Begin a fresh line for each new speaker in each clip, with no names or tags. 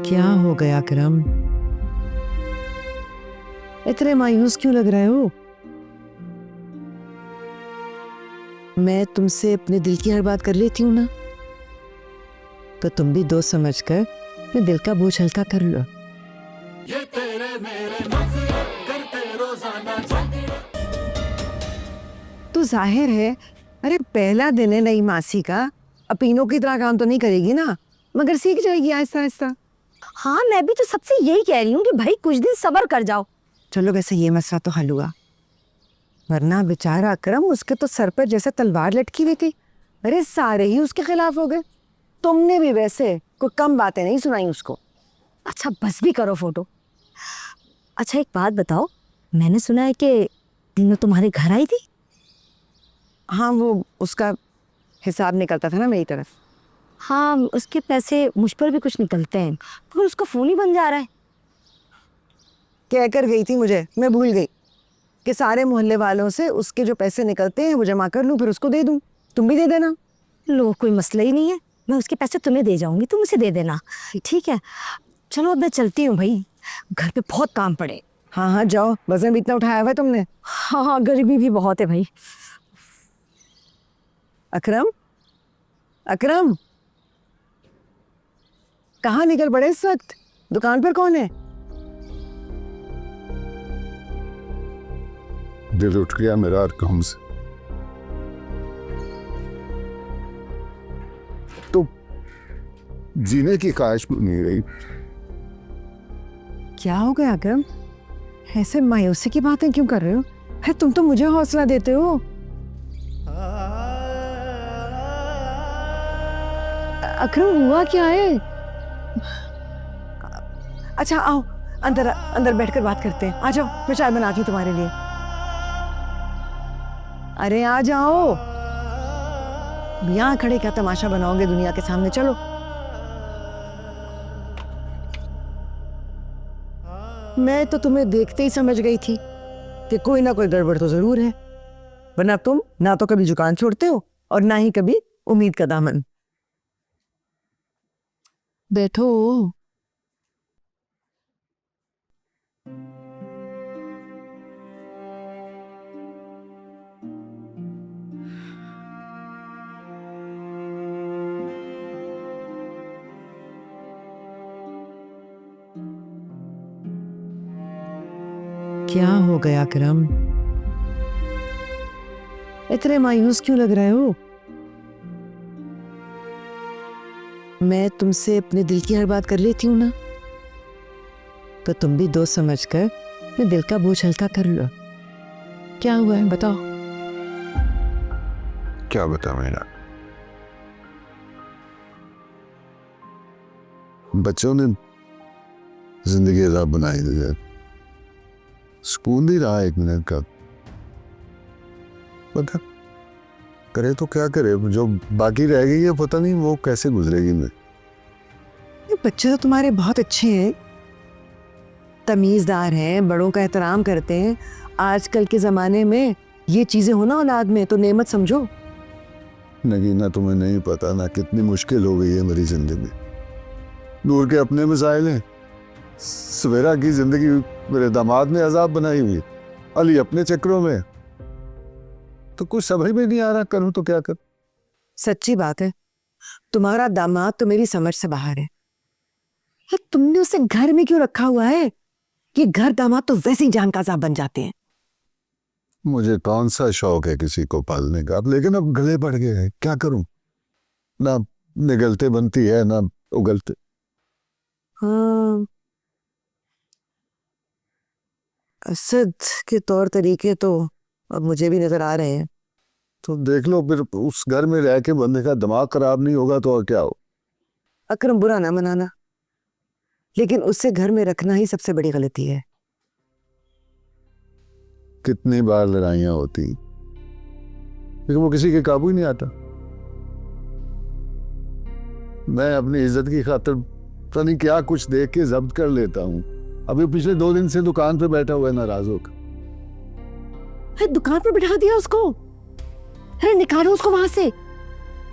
क्या हो गया करम? इतने मायूस क्यों लग रहे हो? मैं तुमसे अपने दिल की हर बात कर लेती हूँ ना, तो तुम भी दोस्त समझकर अपने दिल का बोझ हल्का कर लो।
ये तेरे मेरे मजे करते रोजाना झगड़े।
तो जाहिर है, अरे पहला दिन है नई मासी का, अपीनों की तरह काम तो नहीं करेगी ना, मगर सीख जाएगी आहिस्ता आहिस्ता।
हाँ, मैं भी तो सबसे यही कह रही हूँ कि भाई कुछ दिन सब्र कर जाओ।
चलो वैसे ये मसला तो हल हुआ, वरना बेचारा अकरम, उसके तो सर पर जैसे तलवार लटकी हुई थी। अरे सारे ही उसके खिलाफ हो गए। तुमने भी वैसे कोई कम बातें नहीं सुनाई उसको।
अच्छा बस भी करो फोटो। अच्छा एक बात बताओ, मैंने सुना है कि तीनों तुम्हारे घर आई थी।
हाँ, वो उसका हिसाब निकलता था ना मेरी तरफ।
हाँ, उसके पैसे मुझ पर भी कुछ निकलते हैं, मगर उसका फोन ही बन जा रहा है।
कह कर गई थी मुझे, मैं भूल गई कि सारे मोहल्ले वालों से उसके जो पैसे निकलते हैं वो जमा कर लूं, फिर उसको दे दूं। तुम भी दे देना।
लो, कोई मसला ही नहीं है, मैं उसके पैसे तुम्हें दे जाऊंगी, तुम उसे दे देना। ठीक है, चलो अब मैं चलती हूँ भाई, घर पे बहुत काम पड़े।
हाँ हाँ जाओ, वजन भी इतना उठाया हुआ है तुमने।
हाँ, गर्मी भी बहुत है भाई।
अकरम, अकरम, कहाँ निकल पड़े इस वक्त? दुकान पर कौन है?
दिल उठ गया मेरा अरकम से। तो जीने की ख्वाहिश नहीं रही।
क्या हो गया अकरम? ऐसे मायूसी की बातें क्यों कर रहे हो? है तुम तो मुझे हौसला देते हो। अकरम हुआ क्या है? अच्छा आओ, अंदर अंदर बैठकर बात करते हैं। आ जाओ, मैं चाय बनाती हूँ तुम्हारे लिए। अरे आ जाओ, यहाँ खड़े क्या तमाशा बनाओगे दुनिया के सामने? चलो। मैं तो तुम्हें देखते ही समझ गई थी कि कोई ना कोई गड़बड़ तो जरूर है, वरना तुम ना तो कभी जुकान छोड़ते हो और ना ही कभी उम्मीद का दामन। बैठो। क्या हो गया करम? इतने मायूस क्यों लग रहे हो? मैं तुमसे अपने दिल की हर बात कर लेती हूँ ना, तो तुम भी दोस्त समझकर अपने दिल का बोझ हल्का कर लो। क्या हुआ है बताओ।
क्या बता मेरा? बच्चों ने जिंदगी अजाब बनाई दी। सुकून नहीं रहा एक मिनट का। पता करे तो क्या करे, जो बाकी रह गई है पता नहीं वो कैसे गुजरेगी। मैं
ये बच्चे तो तुम्हारे बहुत अच्छे हैं, तमीजदार हैं, बड़ों का एहतराम करते हैं। आजकल के जमाने में ये चीजें हो ना औलाद में तो नेमत समझो।
नगीना, तुम्हें नहीं पता ना कितनी मुश्किल हो गई है मेरी जिंदगी। नूर के अपने मसाइल हैं, सवेरा की जिंदगी मेरे दामाद ने अजाब बनाई हुई, अली अपने चक्रों में, तो कुछ समझ में नहीं आ रहा करूं तो क्या कर।
सच्ची बात है, तुम्हारा दामाद तो मेरी समझ से बाहर है। तुमने उसे घर में क्यों रखा हुआ है? कि घर दामाद तो वैसे ही जान का अजाब बन जाते हैं।
मुझे कौन सा शौक है किसी को पालने का, लेकिन अब गले पड़ गए हैं, क्या करूं? ना निगलते बनती है ना उगलते।
हाँ, असद के तौर तरीके तो अब मुझे भी नजर आ रहे हैं।
तो देख लो, फिर उस घर में रह के बंदे का दिमाग खराब नहीं होगा तो और क्या हो।
अकरम, बुरा ना मनाना, लेकिन उससे घर में रखना ही सबसे बड़ी गलती है।
कितनी बार लड़ाइयां होती लेकिन वो किसी के काबू ही नहीं आता। मैं अपनी इज्जत की खातिर पता नहीं क्या कुछ देख के जब्त कर लेता हूँ। अभी पिछले 2 दिन से दुकान पे बैठा हुआ है नाराज होकर।
दुकान पर बिठा दिया उसको? अरे निकालो उसको वहां से।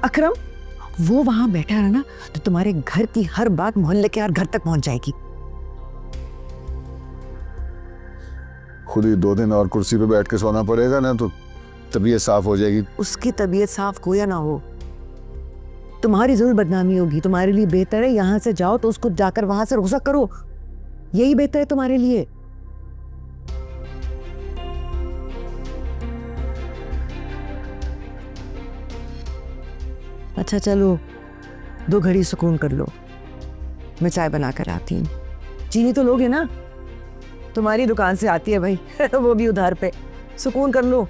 अकरम, वो वहां बैठा है ना तो तुम्हारे घर की हर बात मोहल्ले के हर घर तक पहुंच जाएगी।
खुद ही 2 दिन और कुर्सी पे बैठ के सोना पड़ेगा ना, तो तबीयत साफ हो जाएगी।
उसकी तबीयत साफ हो या ना हो, तुम्हारी जरूर बदनामी होगी। तुम्हारे लिए बेहतर है यहाँ से जाओ तो उसको जाकर वहां से रुखसत करो, यही बेहतर है तुम्हारे लिए। अच्छा चलो 2 घड़ी सुकून कर लो, मैं चाय बना कर आती हूँ। चीनी तो लोगे ना, तुम्हारी दुकान से आती है भाई वो भी उधार पे। सुकून कर लो।